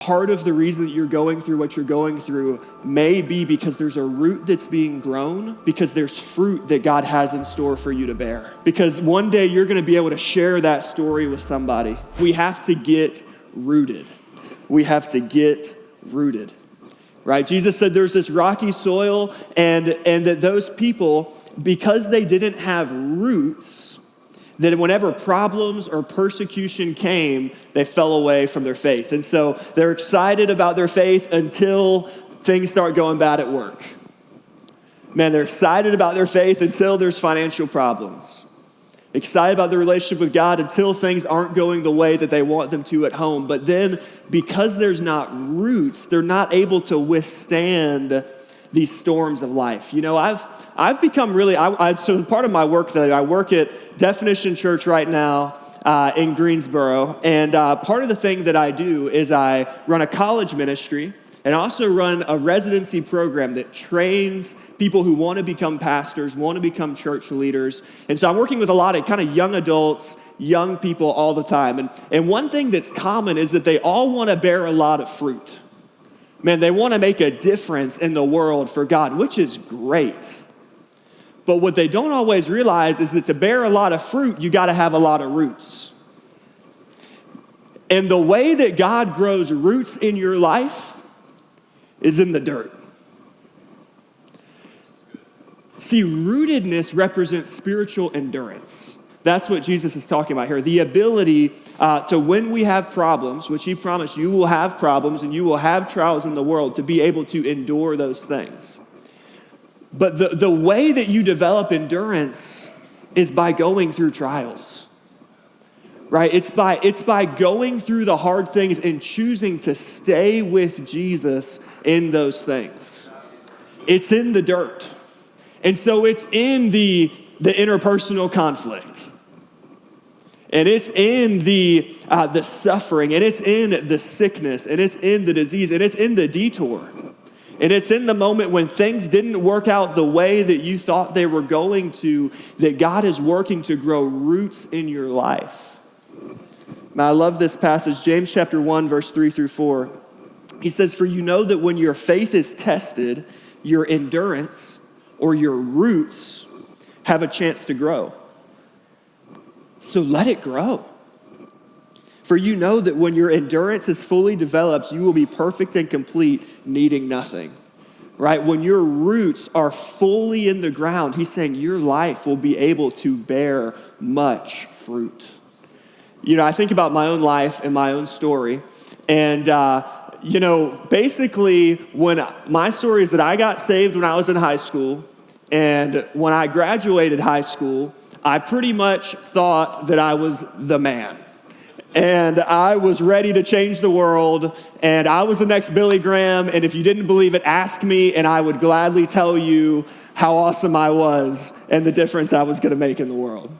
Part of the reason that you're going through what you're going through may be because there's a root that's being grown, because there's fruit that God has in store for you to bear. Because one day you're going to be able to share that story with somebody. We have to get rooted. We have to get rooted, right? Jesus said there's this rocky soil, and that those people, because they didn't have roots, that whenever problems or persecution came, they fell away from their faith. And so they're excited about their faith until things start going bad at work. Man, they're excited about their faith until there's financial problems. Excited about their relationship with God until things aren't going the way that they want them to at home. But then, because there's not roots, they're not able to withstand these storms of life. You know, I've become really, so part of my work that I work at Definition Church right now in Greensboro, and part of the thing that I do is I run a college ministry and also run a residency program that trains people who want to become pastors, want to become church leaders. And so I'm working with a lot of kind of young adults, young people all the time. And one thing that's common is that they all want to bear a lot of fruit. Man, they want to make a difference in the world for God, which is great. But what they don't always realize is that to bear a lot of fruit, you got to have a lot of roots. And the way that God grows roots in your life is in the dirt. See, rootedness represents spiritual endurance. That's what Jesus is talking about here. The ability to, when we have problems, which he promised you will have problems and you will have trials in the world, to be able to endure those things. But the way that you develop endurance is by going through trials, right? It's by going through the hard things and choosing to stay with Jesus in those things. It's in the dirt. And so it's in the interpersonal conflict. And it's in the suffering, and it's in the sickness, and it's in the disease, and it's in the detour. And it's in the moment when things didn't work out the way that you thought they were going to, that God is working to grow roots in your life. Now, I love this passage, James chapter 1, verse 3 through 4. He says, "For you know that when your faith is tested, your endurance or your roots have a chance to grow. So let it grow. For you know that when your endurance is fully developed, you will be perfect and complete, needing nothing." Right? When your roots are fully in the ground, he's saying your life will be able to bear much fruit. You know, I think about my own life and my own story. And, basically, when my story is that I got saved when I was in high school. And when I graduated high school, I pretty much thought that I was the man. And I was ready to change the world, and I was the next Billy Graham, and if you didn't believe it, ask me, and I would gladly tell you how awesome I was and the difference I was going to make in the world.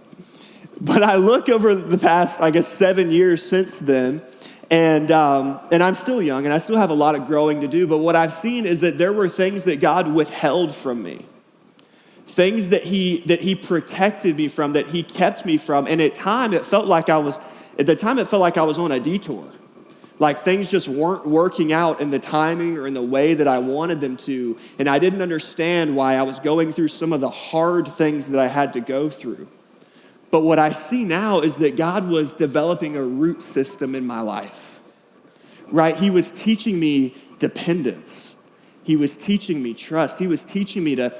But I look over the past, 7 years since then, and I'm still young, and I still have a lot of growing to do, but what I've seen is that there were things that God withheld from me. Things that he protected me from, that he kept me from, and at the time it felt like I was on a detour. Like things just weren't working out in the timing or in the way that I wanted them to, and I didn't understand why I was going through some of the hard things that I had to go through. But what I see now is that God was developing a root system in my life, right? He was teaching me dependence. He was teaching me trust. He was teaching me to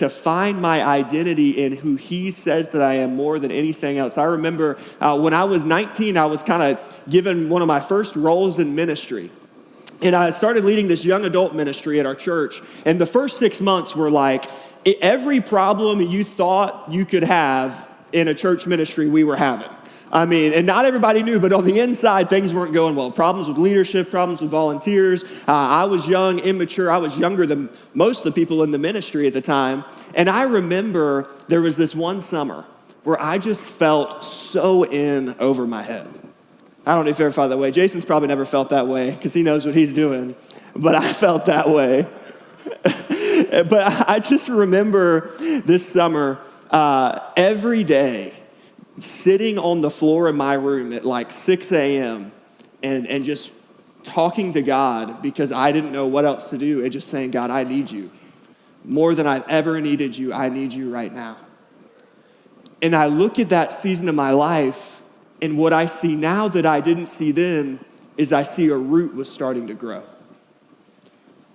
find my identity in who he says that I am more than anything else. I remember when I was 19, I was kind of given one of my first roles in ministry. And I started leading this young adult ministry at our church. And the first 6 months were like, every problem you thought you could have in a church ministry, we were having. And not everybody knew, but on the inside, things weren't going well. Problems with leadership, problems with volunteers. I was young, immature. I was younger than most of the people in the ministry at the time. And I remember there was this one summer where I just felt so in over my head. I don't know if you ever felt that way. Jason's probably never felt that way because he knows what he's doing. But I felt that way. But I just remember this summer, every day, sitting on the floor in my room at like 6 a.m. and just talking to God because I didn't know what else to do and just saying, God, I need you. More than I've ever needed you, I need you right now. And I look at that season of my life, and what I see now that I didn't see then is I see a root was starting to grow.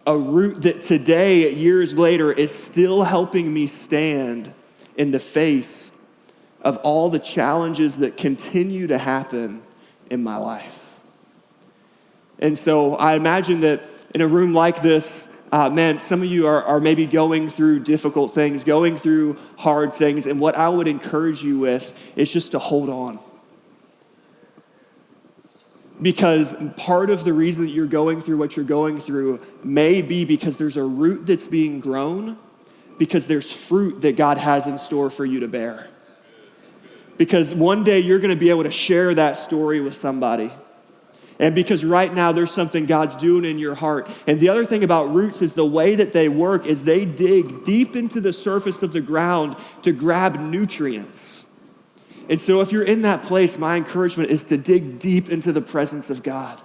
A root that today, years later, is still helping me stand in the face of all the challenges that continue to happen in my life. And so I imagine that in a room like this, some of you are maybe going through difficult things, going through hard things, and what I would encourage you with is just to hold on. Because part of the reason that you're going through what you're going through may be because there's a root that's being grown, because there's fruit that God has in store for you to bear. Because one day you're going to be able to share that story with somebody. And because right now there's something God's doing in your heart. And the other thing about roots is the way that they work is they dig deep into the surface of the ground to grab nutrients. And so if you're in that place, my encouragement is to dig deep into the presence of God,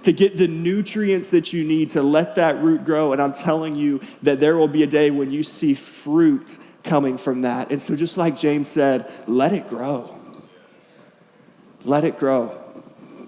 to get the nutrients that you need to let that root grow. And I'm telling you that there will be a day when you see fruit coming from that. And so just like James said, let it grow. Let it grow.